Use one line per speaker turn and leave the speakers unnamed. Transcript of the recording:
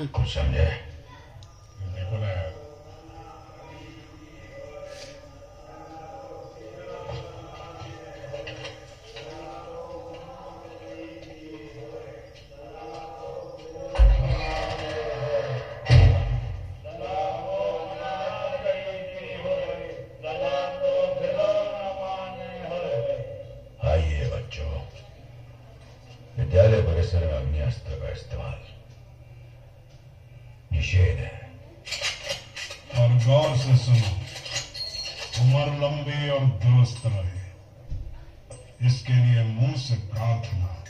कुछ समझे?
देखो ना,
आइए बच्चों, विद्यालय परिसर में अग्निअस्त्र का इस्तेमाल निषेध है।
और गौर से सुनो, उम्र लंबी और दुरुस्त रहे, इसके लिए मुंह से प्रार्थना।